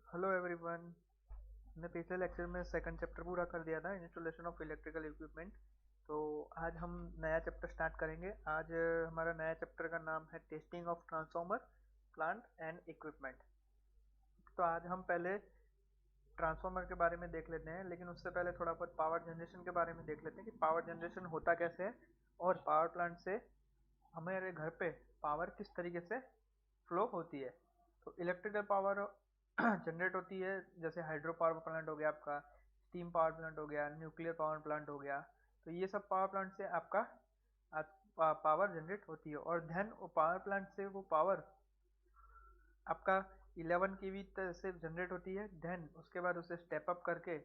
Hello everyone. हमने पिछले lecture में सेकंड चैप्टर पूरा कर दिया था, इंस्टॉलेशन ऑफ इलेक्ट्रिकल इक्विपमेंट। तो आज हम नया चैप्टर स्टार्ट करेंगे। आज हमारा नया चैप्टर का नाम है testing of transformer plant and equipment. तो आज हम पहले ट्रांसफार्मर के बारे में देख लेते हैं, लेकिन उससे पहले थोड़ा बहुत पावर जनरेशन के बारे में देख लेते हैं कि पावर जनरेशन होता कैसे है और पावर प्लांट से हमारे घर पे पावर किस तरीके से फ्लो होती है। तो इलेक्ट्रिकल पावर जनरेट होती है, जैसे हाइड्रो पावर प्लांट हो गया आपका, स्टीम पावर प्लांट हो गया, न्यूक्लियर पावर प्लांट हो गया। तो ये सब पावर प्लांट से आपका पावर जनरेट होती है, और देन वो पावर प्लांट से वो पावर आपका 11 केवी से जनरेट होती है। देन उसके बाद उसे स्टेप अप करके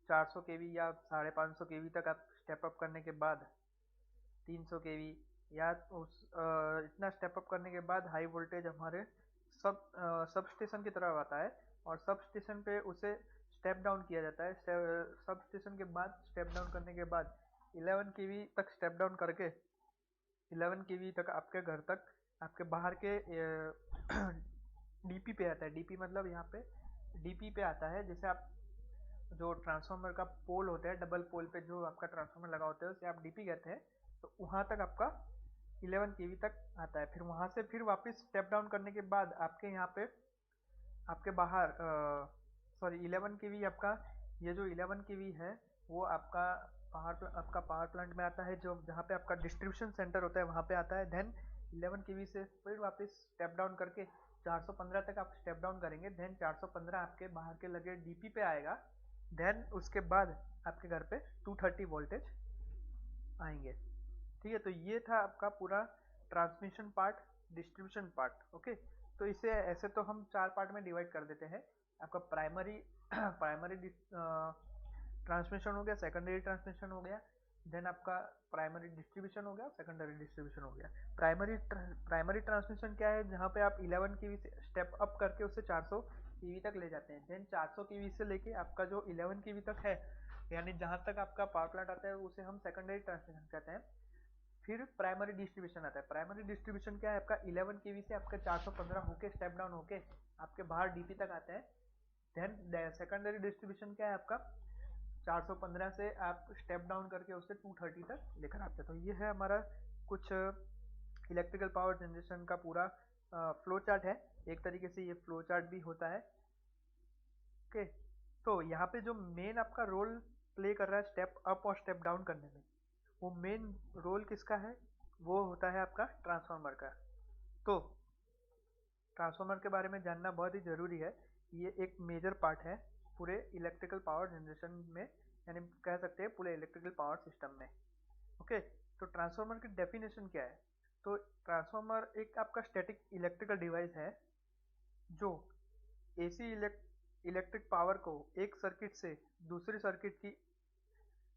400 केवी या 550 केवी तक आप स्टेप अप करने के बाद 300 केवी या इतना स्टेप अप करने के बाद हाई वोल्टेज हमारे सब स्टेशन की तरफ आता है, और सब स्टेशन पे उसे स्टेप डाउन किया जाता है। सब स्टेशन के बाद स्टेप डाउन करने के बाद 11 केवी तक स्टेप डाउन करके 11 केवी तक आपके घर तक, आपके बाहर के डीपी पे आता है। डीपी मतलब यहाँ पे डीपी पे आता है, जैसे आप जो ट्रांसफार्मर का पोल होता है, डबल पोल पे जो आपका ट्रांसफार्मर लगा होता है उसे आप डीपी कहते हैं। तो वहां तक आपका 11 केवी तक आता है। फिर वहां से फिर वापस स्टेप डाउन करने के बाद आपके यहाँ पे आपके बाहर 11 केवी आपका, ये जो 11 केवी है वो आपका पावर प्लांट में आता है, जो जहाँ पे आपका डिस्ट्रीब्यूशन सेंटर होता है वहाँ पे आता है। देन 11 केवी से फिर वापस स्टेप डाउन करके 415 तक आप स्टेप डाउन करेंगे। देन 415 आपके बाहर के लगे डीपी पे आएगा। देन उसके बाद आपके घर पे 230 वोल्टेज आएंगे। ठीक है, तो ये था आपका पूरा transmission part, distribution part. Okay, तो इसे ऐसे तो हम चार पार्ट में डिवाइड कर देते हैं। आपका प्राइमरी प्राइमरी ट्रांसमिशन हो गया, सेकेंडरी ट्रांसमिशन हो गया, देन आपका प्राइमरी डिस्ट्रीब्यूशन हो गया, सेकेंडरी डिस्ट्रीब्यूशन हो गया। प्राइमरी ट्रांसमिशन क्या है, जहाँ पे आप 11 केवी से स्टेप अप करके उसे 400 केवी तक ले जाते हैं। देन 400 केवी से लेके आपका जो 11 केवी तक है, यानी जहाँ तक आपका पावर प्लांट आता है, उसे हम सेकेंडरी ट्रांसमिशन कहते हैं। फिर प्राइमरी डिस्ट्रीब्यूशन आता है। प्राइमरी डिस्ट्रीब्यूशन क्या है, आपका 11 केवी से आपका 415 होके स्टेप डाउन होके आपके बाहर डीपी तक आता है। देन सेकेंडरी डिस्ट्रीब्यूशन क्या है आपका, 415 से आप स्टेप डाउन करके उसे 230 तक लेकर आते हैं। तो ये है हमारा कुछ इलेक्ट्रिकल पावर जनरेशन का पूरा फ्लो चार्ट है। एक तरीके से ये फ्लो चार्ट भी होता है। ओके, तो यहाँ पे जो मेन आपका रोल प्ले कर रहा है स्टेप अप और स्टेप डाउन करने में, वो मेन रोल किसका है, वो होता है आपका ट्रांसफार्मर का। तो ट्रांसफार्मर के बारे में जानना बहुत ही ज़रूरी है। ये एक मेजर पार्ट है पूरे इलेक्ट्रिकल पावर जनरेशन में, यानी कह सकते हैं पूरे इलेक्ट्रिकल पावर सिस्टम में। ओके, तो ट्रांसफार्मर की डेफिनेशन क्या है। तो ट्रांसफार्मर एक आपका स्टैटिक इलेक्ट्रिकल डिवाइस है जो एसी इलेक्ट्रिक पावर को एक सर्किट से दूसरे सर्किट की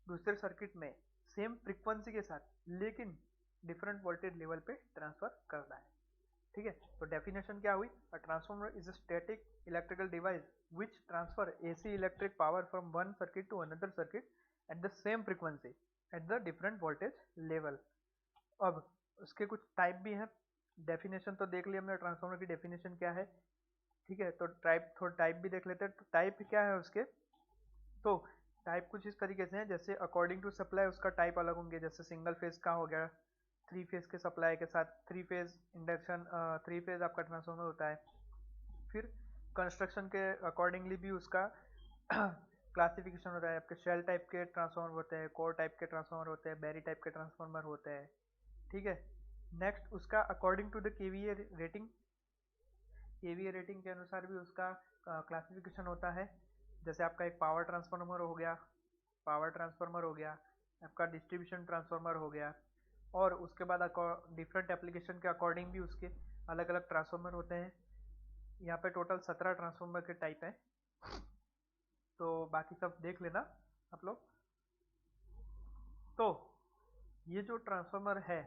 दूसरे सर्किट में सेम फ्रीक्वेंसी के साथ लेकिन डिफरेंट वोल्टेज लेवल पे ट्रांसफर करना है। ठीक है, तो डेफिनेशन क्या हुई, a transformer is a static electrical device which transfer AC electric power from one circuit to another circuit at the same frequency at the different voltage level. अब उसके कुछ टाइप भी हैं। डेफिनेशन तो देख लिया हमने ट्रांसफार्मर की डेफिनेशन क्या है। ठीक है, तो थोड़ा टाइप भी देख लेते हैं। तो टाइप क्या है उसके, तो टाइप कुछ इस तरीके से है, जैसे अकॉर्डिंग टू सप्लाई उसका टाइप अलग होंगे। जैसे सिंगल फेज का हो गया, थ्री फेज के सप्लाई के साथ three phase induction, three phase आपका ट्रांसफार्मर होता है। फिर कंस्ट्रक्शन के अकॉर्डिंगली भी उसका क्लासिफिकेशन होता है। आपके शेल टाइप के ट्रांसफार्मर होते हैं, कोर टाइप के ट्रांसफार्मर होते हैं, बैरी टाइप के ट्रांसफार्मर होते हैं। ठीक है, नेक्स्ट उसका according to the KVA rating, KVA rating के अनुसार भी उसका क्लासिफिकेशन होता है। जैसे आपका एक पावर ट्रांसफार्मर हो गया, पावर ट्रांसफार्मर हो गया, आपका डिस्ट्रीब्यूशन ट्रांसफार्मर हो गया, और उसके बाद डिफरेंट एप्लीकेशन के अकॉर्डिंग भी उसके अलग अलग ट्रांसफार्मर होते हैं। यहाँ पे टोटल 17 ट्रांसफार्मर के टाइप हैं, तो बाकी सब देख लेना आप लोग। तो ये जो ट्रांसफार्मर है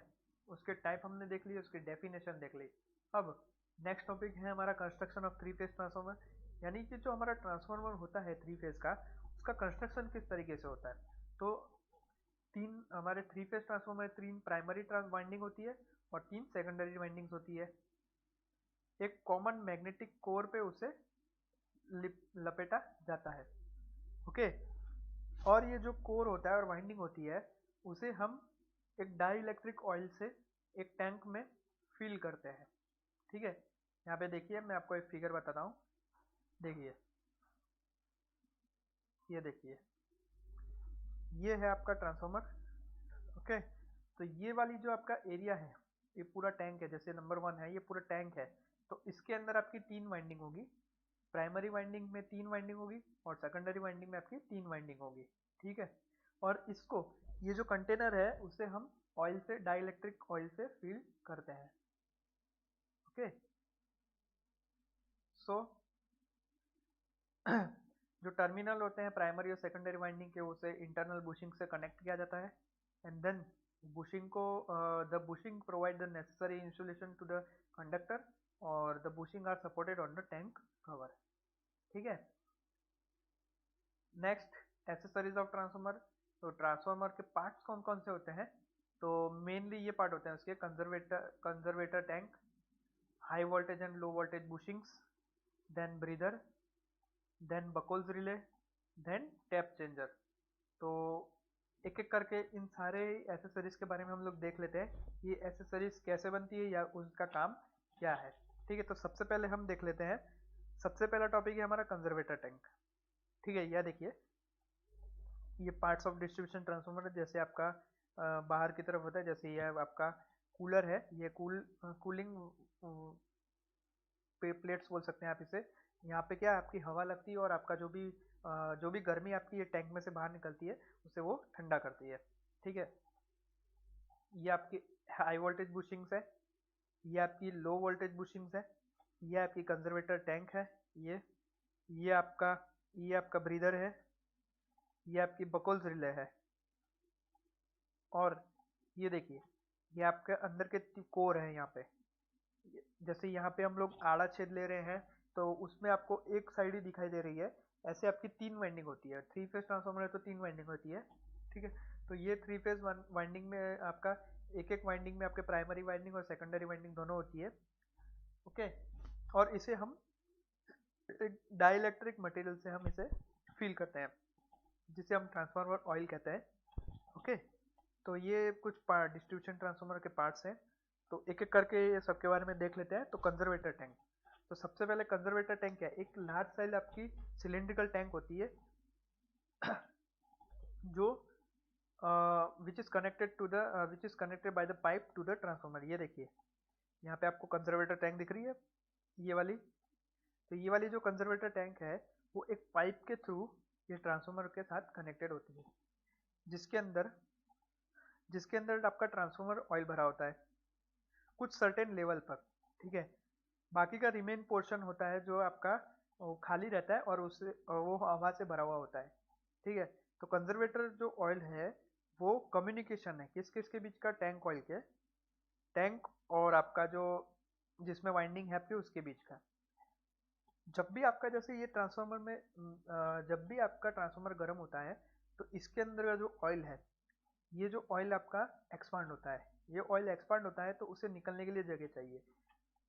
उसके टाइप हमने देख ली, उसकी डेफिनेशन देख ली। अब नेक्स्ट टॉपिक है हमारा construction of three phase transformer, यानी कि जो हमारा ट्रांसफार्मर होता है थ्री फेज का, उसका कंस्ट्रक्शन किस तरीके से होता है। तो तीन हमारे थ्री फेज ट्रांसफार्मर, तीन प्राइमरी ट्रांस वाइंडिंग होती है और तीन सेकेंडरी वाइंडिंग्स होती है। एक कॉमन मैग्नेटिक कोर पे उसे लपेटा जाता है। ओके, और ये जो कोर होता है और वाइंडिंग होती है उसे हम एक डाई इलेक्ट्रिक ऑयल से एक टैंक में फिल करते हैं। ठीक है, यहाँ पे देखिए मैं आपको एक फिगर बताता हूँ। देखिए, ये देखिए, ये है आपका ट्रांसफार्मर। ओके, तो ये वाली जो आपका एरिया है, ये पूरा टैंक है, जैसे नंबर 1 है, ये पूरा टैंक है। तो इसके अंदर आपकी 3 वाइंडिंग होगी। प्राइमरी वाइंडिंग में 3 वाइंडिंग होगी और सेकेंडरी वाइंडिंग में आपकी 3 वाइंडिंग होगी। ठीक है, और इसको, ये जो कंटेनर है उसे हम ऑयल से, डाई इलेक्ट्रिक ऑयल से फिल करते हैं। ओके, सो जो टर्मिनल होते हैं प्राइमरी और सेकेंडरी वाइंडिंग के, उसे इंटरनल बुशिंग से कनेक्ट किया जाता है। एंड देन बुशिंग को, the bushing provide the necessary insulation to the conductor और the bushing are supported on the tank cover. ठीक है, नेक्स्ट, एसेसरीज ऑफ ट्रांसफार्मर। तो ट्रांसफार्मर के पार्ट्स कौन कौन से होते हैं? तो मेनली ये पार्ट होते हैं उसके, conservator tank, high voltage and low voltage bushings, then breather, then Buchholz relay, then tap changer. तो एक एक करके इन सारे एसेसरीज के बारे में हम लोग देख लेते हैं, ये एसेसरीज कैसे बनती है या उसका काम क्या है। ठीक है, तो सबसे पहले हम देख लेते हैं, सबसे पहला टॉपिक है हमारा कंजर्वेटर टैंक। ठीक है, यह देखिए, ये पार्ट्स ऑफ डिस्ट्रीब्यूशन ट्रांसफार्मर जैसे आपका बाहर की तरफ होता है, जैसे ये आपका कूलर है, ये कूलिंग प्लेट्स बोल सकते हैं आप इसे। यहाँ पे क्या आपकी हवा लगती है और आपका जो भी गर्मी आपकी ये टैंक में से बाहर निकलती है उसे वो ठंडा करती है। ठीक है, ये आपकी हाई वोल्टेज बुशिंग्स है, ये आपकी लो वोल्टेज बुशिंग्स है, ये आपकी कंजर्वेटर टैंक है, ये आपका ये आपका ब्रीदर है, ये आपकी बकोल्स रिले है, और ये देखिए, ये आपके अंदर के कोर है। यहाँ पे जैसे यहाँ पे हम लोग आड़ा छेद ले रहे हैं तो उसमें आपको एक साइड ही दिखाई दे रही है। ऐसे आपकी 3 वाइंडिंग होती है, 3 फेज ट्रांसफार्मर है तो 3 वाइंडिंग होती है। ठीक है, तो ये 3 फेज वाइंडिंग में आपका एक एक वाइंडिंग में आपके प्राइमरी वाइंडिंग और सेकेंडरी वाइंडिंग दोनों होती है। ओके, और इसे हम डाई इलेक्ट्रिक मटेरियल से हम इसे फील करते हैं, जिसे हम ट्रांसफार्मर ऑयल कहते हैं। ओके, तो ये कुछ डिस्ट्रीब्यूशन ट्रांसफार्मर के पार्ट्स हैं। तो एक एक करके ये सबके बारे में देख लेते हैं। तो कंजर्वेटर टैंक, तो सबसे पहले कंजर्वेटर टैंक क्या है? एक लार्ज साइज आपकी सिलिंड्रिकल टैंक होती है जो which is connected by the pipe to the transformer. ये देखिए, यहाँ पे आपको कंजर्वेटर टैंक दिख रही है, ये वाली। तो ये वाली जो कंजर्वेटर टैंक है वो एक पाइप के थ्रू ये ट्रांसफार्मर के साथ कनेक्टेड होती है, जिसके अंदर आपका ट्रांसफार्मर ऑयल भरा होता है कुछ सर्टेन लेवल पर। ठीक है, बाकी का रिमेन पोर्शन होता है जो आपका वो खाली रहता है और उससे वो हवा से भरा हुआ होता है। ठीक है, तो कंजर्वेटर जो ऑयल है वो कम्युनिकेशन है किस किस के बीच का? टैंक ऑयल के, टैंक और आपका जो जिसमें वाइंडिंग है आपकी उसके बीच का। जब भी आपका, जैसे ये ट्रांसफार्मर में जब भी आपका ट्रांसफार्मर गर्म होता है तो इसके अंदर का जो ऑयल है, ये जो ऑयल आपका एक्सपांड होता है, ये ऑयल एक्सपांड होता है तो उसे निकलने के लिए जगह चाहिए।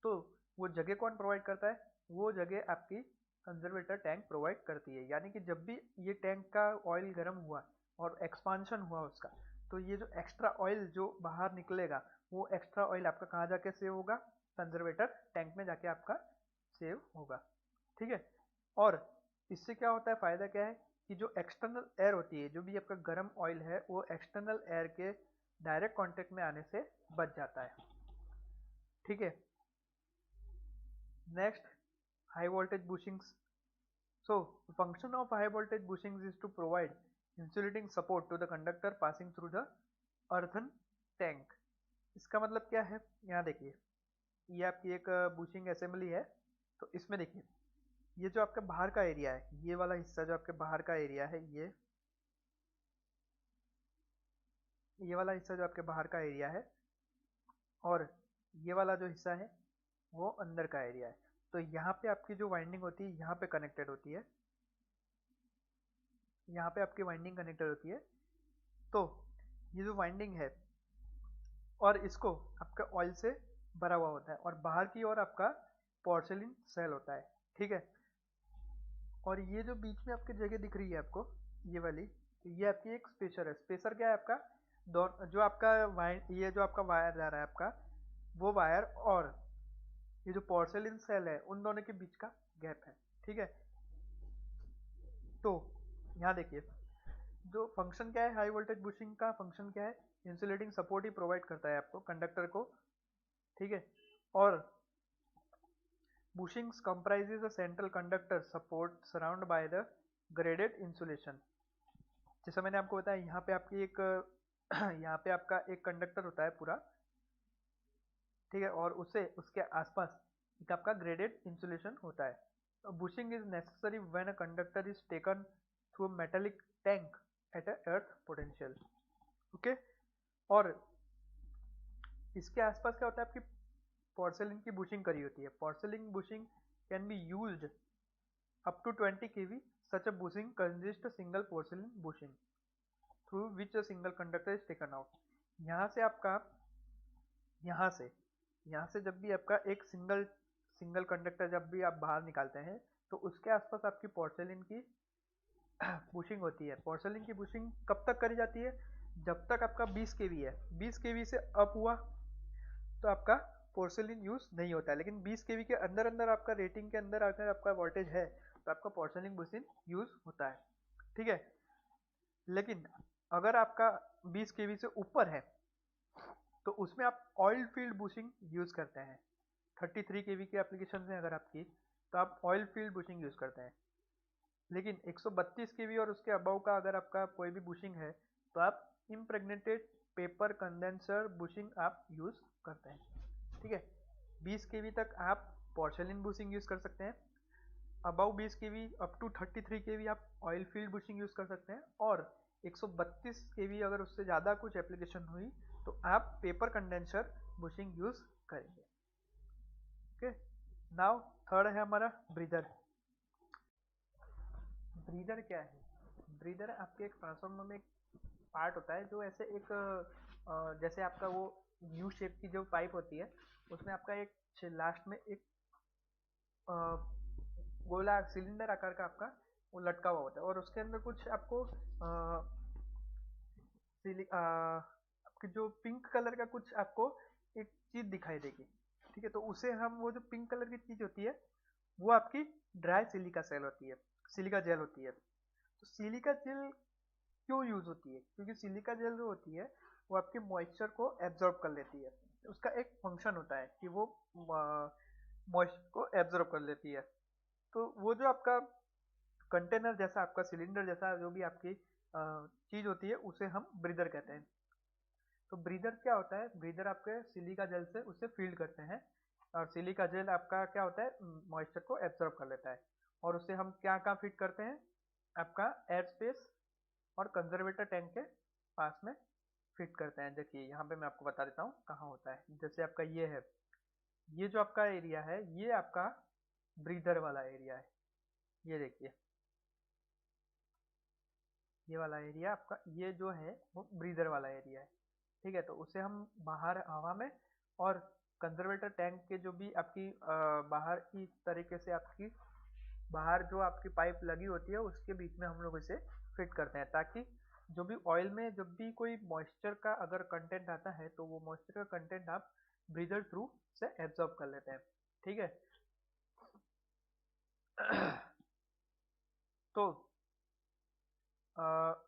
तो वो जगह कौन प्रोवाइड करता है? वो जगह आपकी कंजर्वेटर टैंक प्रोवाइड करती है। यानी कि जब भी ये टैंक का ऑयल गर्म हुआ और एक्सपांशन हुआ उसका, तो ये जो एक्स्ट्रा ऑयल जो बाहर निकलेगा, वो एक्स्ट्रा ऑयल आपका कहाँ जाके सेव होगा? कंजर्वेटर टैंक में जाके आपका सेव होगा। ठीक है, और इससे क्या होता है, फायदा क्या है कि जो एक्सटर्नल एयर होती है, जो भी आपका गर्म ऑयल है, वो एक्सटर्नल एयर के डायरेक्ट कांटेक्ट में आने से बच जाता है। ठीक है, next, high voltage bushings. So the function of high voltage bushings is to provide insulating support to the conductor passing through the earthen tank. इसका मतलब क्या है? यहाँ देखिए, ये आपकी एक बुशिंग असेंबली है। तो इसमें देखिए, ये जो आपका बाहर का एरिया है, ये वाला हिस्सा जो आपके बाहर का एरिया है, ये वाला हिस्सा जो आपके बाहर का एरिया है, और ये वाला जो हिस्सा है वो अंदर का एरिया है। तो यहाँ पे आपकी जो वाइंडिंग होती है यहाँ पे कनेक्टेड होती है, यहाँ पे आपकी वाइंडिंग कनेक्टेड होती है। तो ये जो वाइंडिंग है और इसको आपका ऑयल से भरा हुआ होता है, और बाहर की ओर आपका पोर्सिलिन सेल होता है। ठीक है, और ये जो बीच में आपकी जगह दिख रही है आपको, ये वाली, तो ये आपकी एक स्पेसर है। स्पेसर क्या है आपका, जो आपका वायर, ये जो आपका वायर जा रहा है आपका, वो वायर और ये जो पोर्सेलिन सेल है उन दोनों के बीच का गैप है। ठीक है, तो यहाँ देखिए जो फंक्शन क्या है, हाई वोल्टेज बुशिंग का फंक्शन क्या है, इंसुलेटिंग सपोर्ट ही प्रोवाइड करता है आपको कंडक्टर को। ठीक है, और bushings comprises a central conductor support surrounded by the graded insulation। जैसा मैंने आपको बताया, यहाँ पे आपकी एक यहाँ पे आपका एक कंडक्टर होता है पूरा, ठीक है, और उसे उसके आसपास एक आपका ग्रेडेड इंसुलेशन होता है। Bushing is necessary when a conductor is taken through a metallic tank at a earth potential. Okay, और इसके आसपास क्या होता है, आपकी पोर्सेलिन की बुशिंग करी होती है। पोर्सेलिन bushing can be used up to 20 kV. Such a bushing consists a single porcelain bushing through which a single conductor is taken out। यहाँ से आपका, यहाँ से जब भी आपका एक सिंगल कंडक्टर जब भी आप बाहर निकालते हैं तो उसके आसपास आपकी पोर्सेलिन की बुशिंग होती है। पोर्सेलिन की बुशिंग कब तक करी जाती है, जब तक आपका 20 केवी है। 20 केवी से अप हुआ तो आपका पोर्सेलिन यूज नहीं होता है, लेकिन 20 केवी के अंदर अंदर आपका रेटिंग के अंदर अगर आपका वोल्टेज है तो आपका पोर्सेलिन बुशिंग यूज होता है। ठीक है, लेकिन अगर आपका 20 केवी से ऊपर है तो उसमें आप ऑयल फील्ड बुशिंग यूज करते हैं। 33 केवी की एप्लीकेशन है अगर आपकी, तो आप ऑयल फील्ड बुशिंग यूज करते हैं। लेकिन 132 केवी और उसके अबव का अगर आपका कोई भी बुशिंग है तो आप इम्प्रेग्नेटेड पेपर कंडेंसर बुशिंग आप यूज करते हैं। ठीक है, 20 केवी तक आप पोर्सेलिन बुशिंग यूज कर सकते हैं। अबव 20 केवी अप टू 33 केवी आप ऑयल फील्ड बुशिंग यूज कर सकते हैं, और 132 केवी अगर उससे ज़्यादा कुछ एप्लीकेशन हुई तो आप पेपर कंडेंसर बुशिंग यूज करेंगे। ओके, नाउ थर्ड है हमारा ब्रीदर। ब्रीदर क्या है, ब्रीदर आपके एक ट्रांसफार्मर में एक पार्ट होता है जो ऐसे एक जैसे आपका वो यू शेप की जो पाइप होती है उसमें आपका एक लास्ट में एक गोला सिलेंडर आकार का आपका वो लटका हुआ होता है, और उसके अंदर कुछ आपको आपकी जो पिंक कलर का कुछ आपको एक चीज दिखाई देगी। ठीक है, तो उसे हम, वो जो पिंक कलर की चीज होती है वो आपकी ड्राई सिलिका सेल होती है, सिलिका जेल होती है। तो सिलिका जेल क्यों यूज होती है, क्योंकि सिलिका जेल जो होती है वो आपके मॉइस्चर को एब्जॉर्ब कर लेती है। उसका एक फंक्शन होता है कि वो मॉइस्चर को एब्जॉर्ब कर लेती है। तो वो जो आपका कंटेनर जैसा, आपका सिलेंडर जैसा जो भी आपकी चीज होती है उसे हम ब्रीदर कहते हैं। तो ब्रीदर क्या होता है, ब्रीदर आपके सिलिका जेल से उसे फील्ड करते हैं, और सिलिका जेल आपका क्या होता है, मॉइस्चर को एब्जॉर्ब कर लेता है, और उसे हम क्या कहाँ फिट करते हैं, आपका एयर स्पेस और कंजर्वेटर टैंक के पास में फिट करते हैं। देखिए यहाँ पे मैं आपको बता देता हूँ कहाँ होता है। जैसे आपका ये है, ये जो आपका एरिया है ये आपका ब्रीदर वाला एरिया है। ये देखिए ये वाला एरिया आपका, ये जो है वो ब्रीदर वाला एरिया है। ठीक है, तो उसे हम बाहर हवा में, और कंजर्वेटर टैंक के जो भी आपकी बाहर की तरीके से आपकी बाहर जो आपकी पाइप लगी होती है उसके बीच में हम लोग इसे फिट करते हैं, ताकि जो भी ऑयल में जब भी कोई मॉइस्चर का अगर कंटेंट आता है तो वो मॉइस्चर का कंटेंट आप ब्रीदर थ्रू से एब्जॉर्ब कर लेते हैं। ठीक है, तो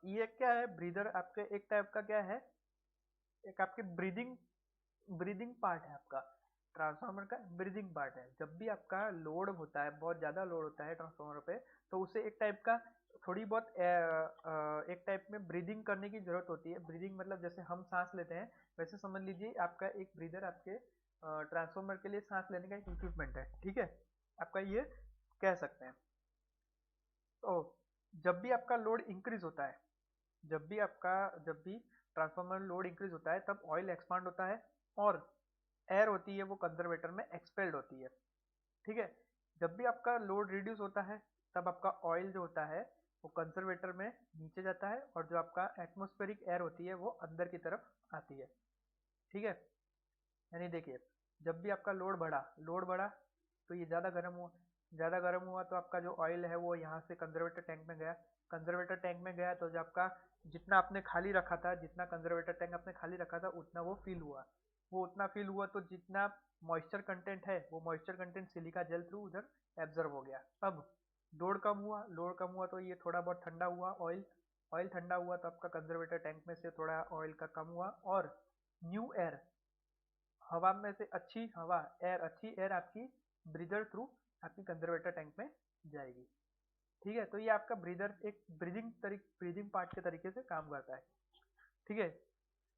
ये क्या है, ब्रीदर आपके एक टाइप का क्या है, एक आपके ब्रीदिंग ब्रीदिंग पार्ट है आपका, ट्रांसफार्मर का ब्रीदिंग पार्ट है। जब भी आपका लोड होता है, बहुत ज़्यादा लोड होता है ट्रांसफार्मर पे, तो उसे एक टाइप का थोड़ी बहुत एक टाइप में ब्रीदिंग करने की जरूरत होती है। ब्रीदिंग मतलब जैसे हम सांस लेते हैं, वैसे समझ लीजिए आपका एक ब्रीदर आपके ट्रांसफार्मर के लिए सांस लेने का एक इक्विपमेंट है। ठीक है, आपका ये कह सकते हैं। तो जब भी आपका लोड इंक्रीज होता है, जब भी ट्रांसफार्मर लोड इंक्रीज होता है तब ऑयल एक्सपांड होता है, और एयर होती है वो कंजर्वेटर में एक्सपेल्ड होती है। ठीक है, जब भी आपका लोड रिड्यूस होता है तब आपका ऑयल जो होता है वो कंजर्वेटर में नीचे जाता है, और जो आपका एटमॉस्फेरिक एयर होती है वो अंदर की तरफ आती है। ठीक है, यानी देखिए जब भी आपका लोड बढ़ा तो ये ज़्यादा गर्म हुआ, ज़्यादा गर्म हुआ तो आपका जो ऑयल है वो यहाँ से कंजर्वेटर टैंक में गया, कंजर्वेटर टैंक में गया तो जो आपका जितना आपने खाली रखा था, जितना कंजर्वेटर टैंक आपने खाली रखा था उतना वो फिल हुआ, वो उतना फिल हुआ तो जितना मॉइस्चर कंटेंट है वो moisture content silica gel through उधर एब्जॉर्ब हो गया। अब लोड कम हुआ तो ये थोड़ा बहुत ठंडा हुआ ऑयल, ऑयल ठंडा हुआ तो आपका कंजर्वेटर टैंक में से थोड़ा ऑयल का कम हुआ और न्यू एयर, हवा में से अच्छी हवा, एयर, अच्छी एयर आपकी ब्रीदर थ्रू आपकी कंजर्वेटर टैंक में जाएगी। ठीक है, तो ये आपका ब्रीदर एक ब्रीदिंग पार्ट के तरीके से काम करता है। ठीक है,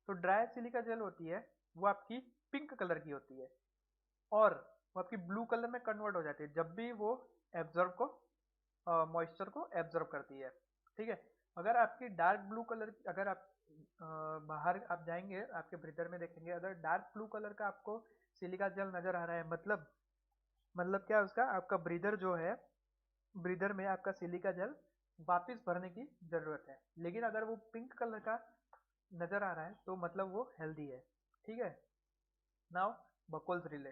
तो ड्राई सिलिका जेल होती है वो आपकी पिंक कलर की होती है और वो आपकी ब्लू कलर में कन्वर्ट हो जाती है जब भी वो एब्जॉर्ब को मॉइस्चर को एब्जॉर्ब करती है। ठीक है, अगर आपकी डार्क ब्लू कलर, अगर आप बाहर आप जाएंगे आपके ब्रीदर में देखेंगे अगर डार्क ब्लू कलर का आपको सिलिका जेल नजर आ रहा है, मतलब क्या उसका आपका ब्रीदर जो है, ब्रीदर में आपका सिलिका जेल वापस भरने की जरूरत है। लेकिन अगर वो पिंक कलर का नजर आ रहा है तो मतलब वो हेल्दी है। ठीक है, नाउ बकोल्स रिले,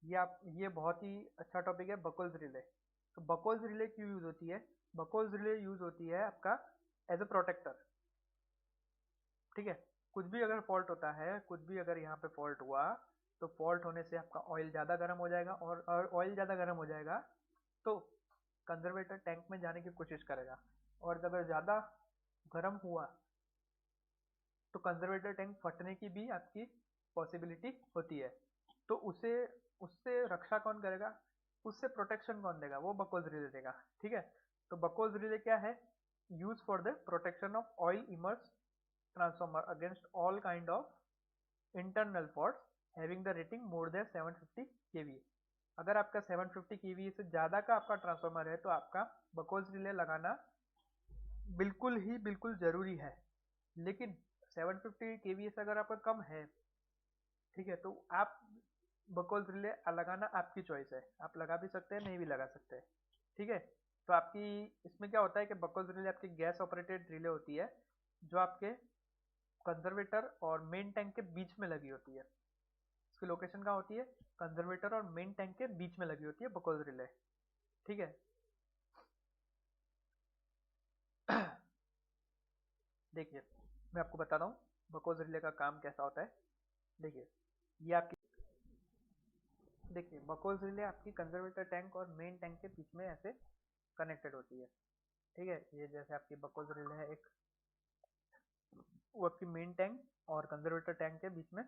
ये बहुत ही अच्छा टॉपिक है बकोल्स रिले। तो बकोल्स रिले क्यों यूज होती है? बकोल्स रिले यूज होती है आपका एज अ प्रोटेक्टर। ठीक है, कुछ भी अगर फॉल्ट होता है, कुछ भी अगर यहाँ पे फॉल्ट हुआ तो फॉल्ट होने से आपका ऑयल ज़्यादा गर्म हो जाएगा और ऑयल ज़्यादा गर्म हो जाएगा तो कंजर्वेटर टैंक में जाने की कोशिश करेगा और अगर ज़्यादा गर्म हुआ तो कंजर्वेटर टैंक फटने की भी आपकी पॉसिबिलिटी होती है। तो उसे उससे रक्षा कौन करेगा, उससे प्रोटेक्शन कौन देगा? वो बकोल्स रिले देगा। ठीक है, तो बकोल्स रिले क्या है? Use for the protection of oil immerse transformer against all kind of internal faults having the rating more than 750 kVA। अगर आपका 750 kVA से ज़्यादा का आपका ट्रांसफार्मर है तो आपका बकोल्स रिले लगाना बिल्कुल जरूरी है। लेकिन 750 kVA से अगर आपका कम है, ठीक है, तो आप बकोल्स रिले लगाना आपकी चॉइस है, आप लगा भी सकते हैं नहीं भी लगा सकते हैं। ठीक है, तो आपकी इसमें क्या होता है कि बकोल्स रिले आपकी गैस ऑपरेटेड रिले होती है जो आपके कंजर्वेटर और मेन टैंक के बीच में लगी होती है। इसकी लोकेशन कहाँ होती है? कंजर्वेटर और मेन टैंक के बीच में लगी होती है बकोल्स रिले। ठीक है, देखिए मैं आपको बताता हूँ बकोल्स रिले का काम कैसा होता है। देखिए ये आपकी, देखिए बकोल्स रिले आपकी कंजर्वेटर टैंक और मेन टैंक के बीच में ऐसे कनेक्टेड होती है। ठीक है, ये जैसे आपकी बकोल्स रिले है एक, वो आपकी मेन टैंक और कंजर्वेटर टैंक के बीच में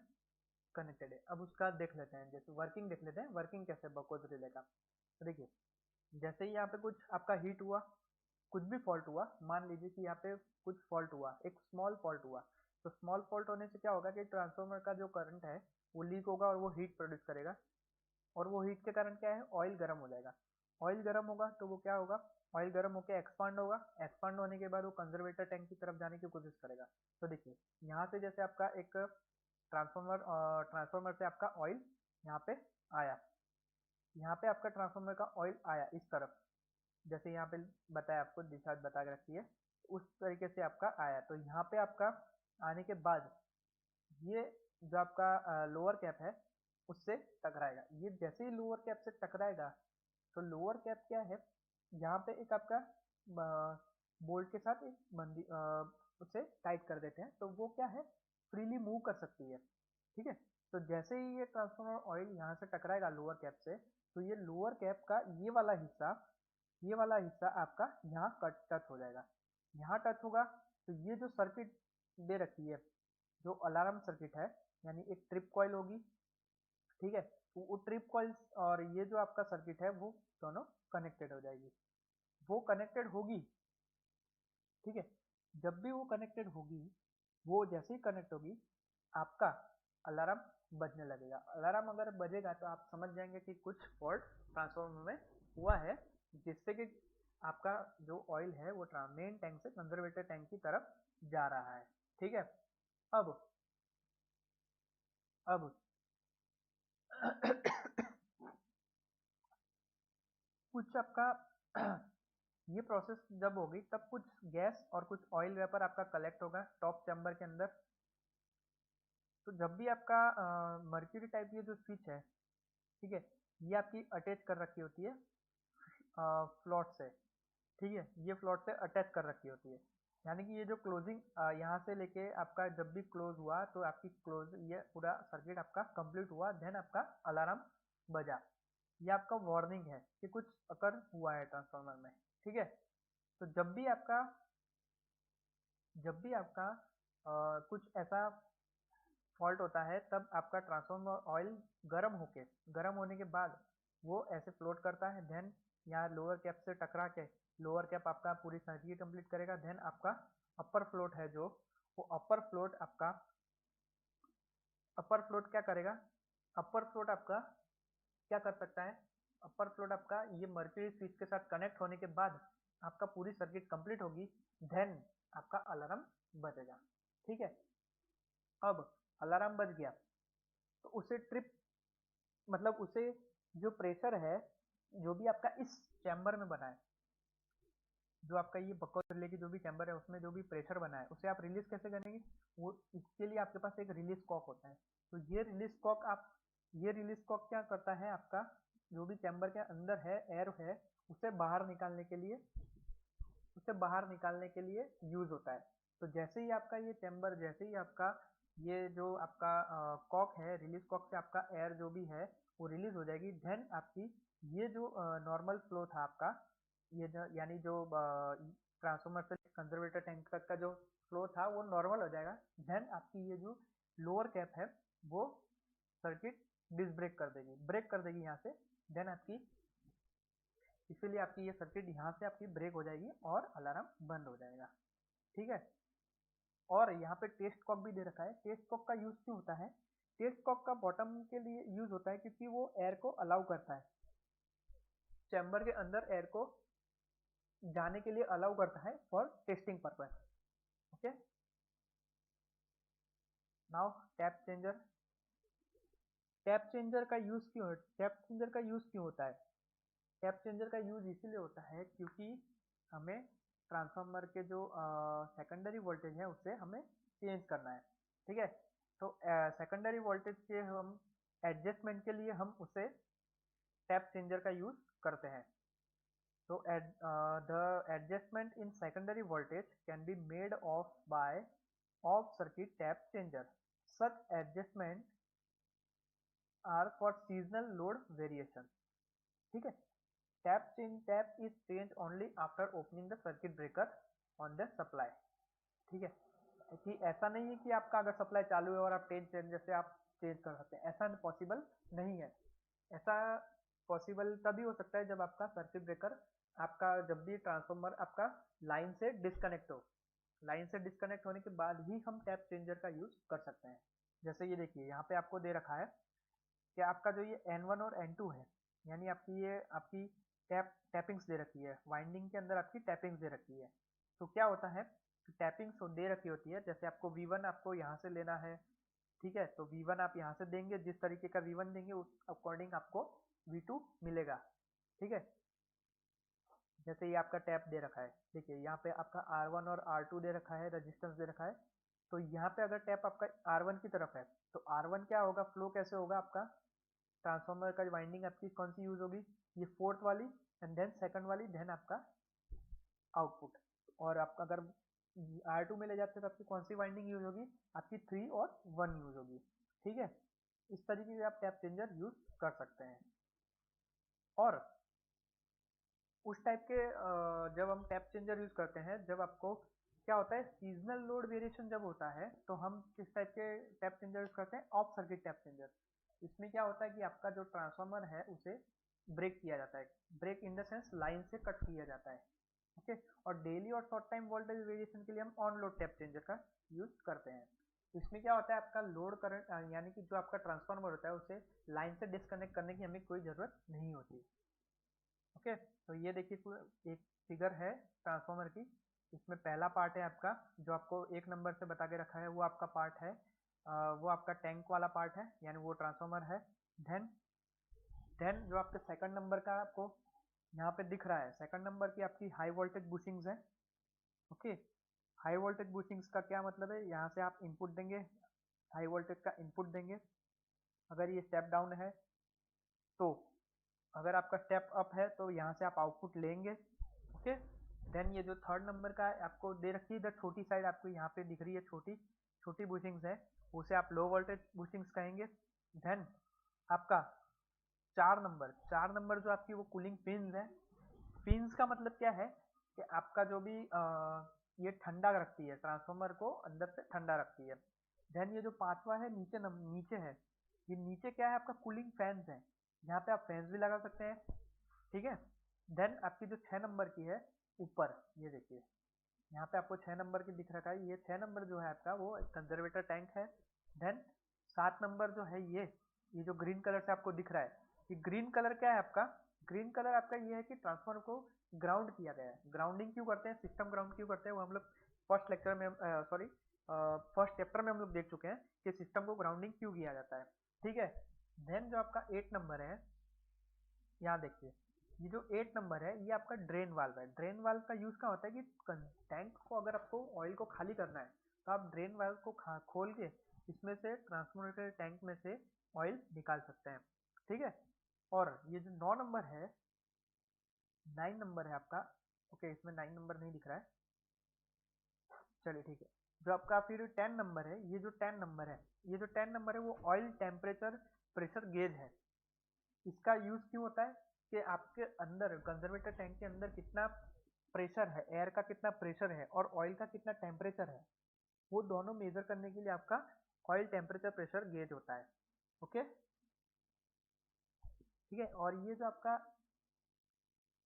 कनेक्टेड है। अब उसका देख लेते हैं, जैसे वर्किंग देख लेते हैं, वर्किंग कैसे बकोल्स रिले का। तो देखिए जैसे ही यहाँ पे कुछ आपका हीट हुआ, कुछ भी फॉल्ट हुआ, मान लीजिए कि यहाँ पे कुछ फॉल्ट हुआ, एक स्मॉल फॉल्ट हुआ, तो स्मॉल फॉल्ट होने से क्या होगा कि ट्रांसफार्मर का जो करंट है वो लीक होगा और वो हीट प्रोड्यूस करेगा और वो हीट के कारण क्या है, ऑयल गर्म हो जाएगा। ऑयल गर्म होगा तो वो क्या होगा, ऑयल गर्म होकर एक्सपांड होगा, एक्सपांड होने के बाद वो कंजर्वेटर टैंक की तरफ जाने की कोशिश करेगा। तो देखिए यहाँ से जैसे आपका एक ट्रांसफार्मर से आपका ऑयल यहाँ पे आया, यहाँ पे आपका ट्रांसफार्मर का ऑयल आया इस तरफ, जैसे यहाँ पे बताया आपको दिशा बता के रखी है, उस तरीके से आपका आया। तो यहाँ पे आपका आने के बाद ये जो आपका लोअर कैप है उससे टकराएगा। ये जैसे ही लोअर कैप से टकराएगा तो लोअर कैप क्या है, यहाँ पे एक आपका बोल्ट के साथ एक बंदी उसे टाइट कर देते हैं तो वो क्या है, फ्रीली मूव कर सकती है। ठीक है, तो जैसे ही ये ट्रांसफार्मर ऑयल यहाँ से टकराएगा लोअर कैप से, तो ये लोअर कैप का ये वाला हिस्सा आपका यहाँ कट टच हो जाएगा। यहाँ टच होगा तो ये जो सर्किट दे रखी है, जो अलार्म सर्किट है, यानी एक ट्रिप कॉइल होगी। ठीक है, तो वो ट्रिप कॉइल और ये जो आपका सर्किट है वो दोनों कनेक्टेड हो जाएगी, वो कनेक्टेड होगी। ठीक है, जब भी वो कनेक्टेड होगी, वो जैसे ही कनेक्ट होगी आपका अलार्म बजने लगेगा। अलार्म अगर बजेगा तो आप समझ जाएंगे कि कुछ फॉल्ट ट्रांसफार्मर में हुआ है, जिससे कि आपका जो ऑयल है वो मेन टैंक से कंजर्वेटर टैंक की तरफ जा रहा है। ठीक है, अब अब कुछ आपका ये प्रोसेस जब होगी तब कुछ गैस और कुछ ऑयल वेपर आपका कलेक्ट होगा टॉप चैम्बर के अंदर। तो जब भी आपका मर्क्यूरी टाइप ये जो स्विच है, ठीक है, ये आपकी अटैच कर रखी होती है फ्लॉट से, ठीक है, ये फ्लॉट से अटैच कर रखी होती है। यानी कि ये जो क्लोजिंग यहाँ से लेके आपका जब भी क्लोज हुआ तो आपकी क्लोज ये पूरा सर्किट आपका कंप्लीट हुआ, देन आपका अलार्म बजा। ये आपका वार्निंग है कि कुछ अकर हुआ है ट्रांसफार्मर में, ठीक है। तो जब भी आपका कुछ ऐसा फॉल्ट होता है तब आपका ट्रांसफार्मर ऑयल गर्म होने के बाद वो ऐसे फ्लोट करता है, देन यहाँ लोअर कैप से टकरा के लोअर कैप आपका पूरी सर्किट कंप्लीट करेगा, देन आपका अपर फ्लोट है जो वो अपर फ्लोट क्या करेगा, अपर फ्लोट आपका क्या कर सकता है, अपर फ्लोट आपका ये मर्क्यूरी स्विच के साथ कनेक्ट होने के बाद आपका पूरी सर्किट कंप्लीट होगी, देन आपका अलार्म बजेगा, ठीक है। अब अलार्म बज गया तो उसे ट्रिप मतलब उसे जो प्रेशर है जो भी आपका इस चैम्बर में बना है, जो आपका ये बकवास रिले की जो भी चैम्बर है उसमें जो भी प्रेशर बना है उसे आप रिलीज कैसे करेंगे, वो इसके लिए आपके पास एक रिलीज कॉक होता है। तो ये रिलीज कॉक क्या करता है, आपका जो भी चैम्बर के अंदर है एयर है उसे बाहर निकालने के लिए यूज होता है। तो जैसे ही आपका ये जो आपका कॉक है, रिलीज कॉक से आपका एयर जो भी है वो रिलीज हो जाएगी, देन आपकी ये जो नॉर्मल फ्लो था आपका यानी जो ट्रांसफार्मर से कंजर्वेटर टैंक तक का जो फ्लो था वो नॉर्मल हो जाएगा, देन आपकी ये जो लोअर कैप है वो सर्किट ब्रेक कर देगी यहाँ से, देन आपकी इसीलिए आपकी ये सर्किट यहाँ से आपकी ब्रेक हो जाएगी और अलार्म बंद हो जाएगा, ठीक है। और यहाँ पे टेस्ट कॉक भी दे रखा है। टेस्ट कॉक का यूज क्यों होता है, टेस्ट कॉक का बॉटम के लिए यूज होता है क्योंकि वो एयर को अलाउ करता है, चैम्बर के अंदर एयर को जाने के लिए अलाउ करता है for testing purpose, okay. Now tap changer का यूज क्यों होता है, टैप चेंजर का यूज इसीलिए होता है क्योंकि हमें ट्रांसफार्मर के जो सेकेंडरी वोल्टेज है उसे हमें चेंज करना है, ठीक है। तो सेकेंडरी वोल्टेज के हम एडजस्टमेंट के लिए हम उसे टैप चेंजर का यूज करते हैं। So the adjustment in secondary voltage can be made by off circuit tap changer. Such adjustment are for seasonal load variation. ठीक है, tap is changed only after opening the circuit breaker on the supply. ठीक है, कि ऐसा नहीं है कि आपका अगर सप्लाई चालू है और आप जैसे आप चेंज कर सकते हैं, ऐसा पॉसिबल नहीं है। ऐसा पॉसिबल तभी हो सकता है जब आपका सर्किट ब्रेकर जब भी ट्रांसफार्मर आपका लाइन से डिस्कनेक्ट होने के बाद ही हम टैप चेंजर का यूज कर सकते हैं। जैसे ये देखिए यहाँ पे आपको दे रखा है कि आपका जो ये N1 और N2 है, यानी आपकी टैपिंग्स दे रखी है, वाइंडिंग के अंदर आपकी टैपिंग्स दे रखी है। तो क्या होता है, टैपिंग्स दे रखी होती है, जैसे आपको V1 आपको यहाँ से लेना है, ठीक है, तो V1 आप यहाँ से देंगे, जिस तरीके का V1 देंगे उस अकॉर्डिंग आपको V2 मिलेगा, ठीक है। जैसे ये आपका टैप दे रखा है, देखिए यहाँ पे आपका R1 और R2 दे रखा है, रेजिस्टेंस दे रखा है। तो यहाँ पे अगर टैप आपका R1 की तरफ है तो R1 क्या होगा, फ्लो कैसे होगा, आपका ट्रांसफार्मर का वाइंडिंग आपकी कौन सी यूज होगी, ये फोर्थ वाली एंड देन सेकंड वाली, देन आपका आउटपुट। और आपका अगर R2 में ले जाते हैं तो आपकी कौन सी वाइंडिंग यूज होगी, आपकी 3 और 1 यूज होगी, ठीक है। इस तरीके से आप टैप चेंजर यूज कर सकते हैं। और उस टाइप के जब हम टैप चेंजर यूज करते हैं, जब आपको क्या होता है, सीजनल लोड वेरिएशन जब होता है तो हम किस टाइप के टैप चेंजर यूज करते हैं, ऑफ सर्किट टैप चेंजर। इसमें क्या होता है कि आपका जो ट्रांसफार्मर है उसे ब्रेक किया जाता है, break in the sense line से कट किया जाता है, ओके। और डेली और शॉर्ट टाइम वोल्टेज वेरिएशन के लिए हम ऑन लोड टैप चेंजर का यूज करते हैं। इसमें क्या होता है, आपका लोड करंट यानी कि जो आपका ट्रांसफार्मर होता है उसे लाइन से डिस्कनेक्ट करने की हमें कोई जरूरत नहीं होती, ओके। तो ये देखिए एक फिगर है ट्रांसफार्मर की, इसमें पहला पार्ट है आपका जो आपको 1 नंबर से बता के रखा है, वो आपका पार्ट है, वो आपका टैंक वाला पार्ट है, यानी वो ट्रांसफार्मर है। देन जो आपके सेकंड नंबर का आपको यहाँ पे दिख रहा है, सेकंड नंबर की आपकी हाई वोल्टेज बुशिंग्स है, ओके। हाई वोल्टेज बुशिंग्स का क्या मतलब है, यहाँ से आप इनपुट देंगे, हाई वोल्टेज का इनपुट देंगे, अगर ये स्टेप डाउन है तो अगर आपका स्टेप अप है तो यहाँ से आप आउटपुट लेंगे। ओके, देन ये जो थर्ड नंबर का आपको दे रखी है इधर छोटी साइड, आपको यहाँ पे दिख रही है छोटी छोटी बुशिंग्स है, उसे आप लो वोल्टेज बुशिंग्स कहेंगे। देन आपका 4 नंबर जो आपकी वो कूलिंग पिन्स है। पिन्स का मतलब क्या है कि आपका जो भी ये ठंडा रखती है, ट्रांसफार्मर को अंदर से ठंडा रखती है। देन ये जो पांचवा है नीचे है, ये नीचे क्या है आपका कूलिंग फैंस है, यहाँ पे आप फैंस भी लगा सकते हैं। ठीक है, देन आपकी जो 6 नंबर की है ऊपर, ये देखिए यहाँ पे आपको 6 नंबर की दिख रखा है, ये 6 नंबर जो है आपका वो कंजर्वेटर टैंक है। देन 7 नंबर जो है ये जो ग्रीन कलर से आपको दिख रहा है, ये ग्रीन कलर क्या है आपका, ग्रीन कलर आपका ये है कि ट्रांसफार्मर को ग्राउंड किया गया है। ग्राउंडिंग क्यों करते हैं, सिस्टम ग्राउंड क्यों करते हैं, वो हम लोग फर्स्ट लेक्चर में सॉरी फर्स्ट चैप्टर में हम लोग देख चुके हैं कि सिस्टम को ग्राउंडिंग क्यों किया जाता है। ठीक है, देन जो आपका 8 नंबर है, यहाँ देखिए ये जो 8 नंबर है ये आपका ड्रेन वाल्व है। ड्रेन वाल्व का यूज क्या होता है कि टैंक को अगर आपको ऑयल को खाली करना है तो आप ड्रेन वाल्व को खोल के इसमें से ट्रांसफॉर्मर टैंक में से ऑयल निकाल सकते हैं। ठीक है, और ये जो 9 नंबर है, 9 नंबर है आपका, ओके इसमें 9 नंबर नहीं दिख रहा है, चलिए ठीक है। जो आपका फिर 10 नंबर है, ये जो 10 नंबर है, ये जो 10 नंबर है वो ऑयल टेम्परेचर प्रेशर गेज है। इसका यूज क्यों होता है कि आपके अंदर कंजर्वेटर टैंक के अंदर कितना प्रेशर है, एयर का कितना प्रेशर है और ऑयल का कितना टेम्परेचर है, वो दोनों मेजर करने के लिए आपका ऑयल टेम्परेचर प्रेशर गेज होता है। ओके, ठीक है, और ये जो आपका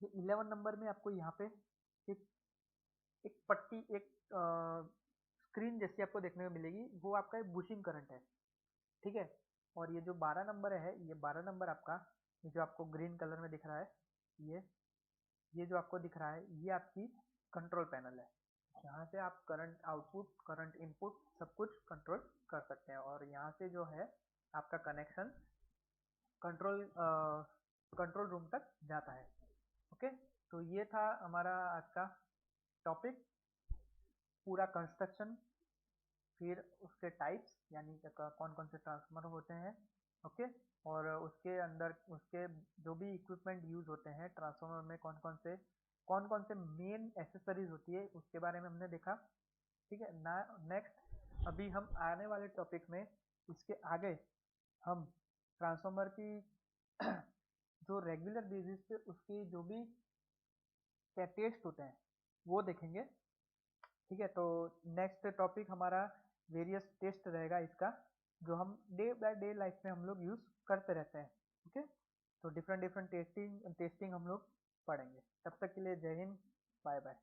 ये 11 नंबर में आपको यहाँ पे एक एक पट्टी एक स्क्रीन जैसी आपको देखने को मिलेगी, वो आपका एक बुशिंग करंट है। ठीक है, और ये जो 12 नंबर है, ये 12 नंबर आपका ये जो आपको ग्रीन कलर में दिख रहा है, ये जो आपको दिख रहा है ये आपकी कंट्रोल पैनल है। यहाँ से आप करंट आउटपुट करंट इनपुट सब कुछ कंट्रोल कर सकते हैं, और यहाँ से जो है आपका कनेक्शन कंट्रोल कंट्रोल रूम तक जाता है। ओके, तो ये था हमारा आज का टॉपिक, पूरा कंस्ट्रक्शन, फिर उसके टाइप्स यानी कौन कौन से ट्रांसफार्मर होते हैं। ओके, और उसके अंदर उसके जो भी इक्विपमेंट यूज होते हैं ट्रांसफार्मर में, कौन कौन से मेन एसेसरीज होती है उसके बारे में हमने देखा। ठीक है ना, नेक्स्ट अभी हम आने वाले टॉपिक में इसके आगे हम ट्रांसफार्मर की जो रेगुलर बेसिस पे उसकी जो भी क्या टेस्ट होते हैं वो देखेंगे। ठीक है, तो नेक्स्ट टॉपिक हमारा वेरियस टेस्ट रहेगा इसका, जो हम डे बाय डे लाइफ में हम लोग यूज करते रहते हैं। ओके, तो डिफरेंट डिफरेंट टेस्टिंग टेस्टिंग हम लोग पढ़ेंगे। तब तक के लिए जय हिंद, बाय बाय।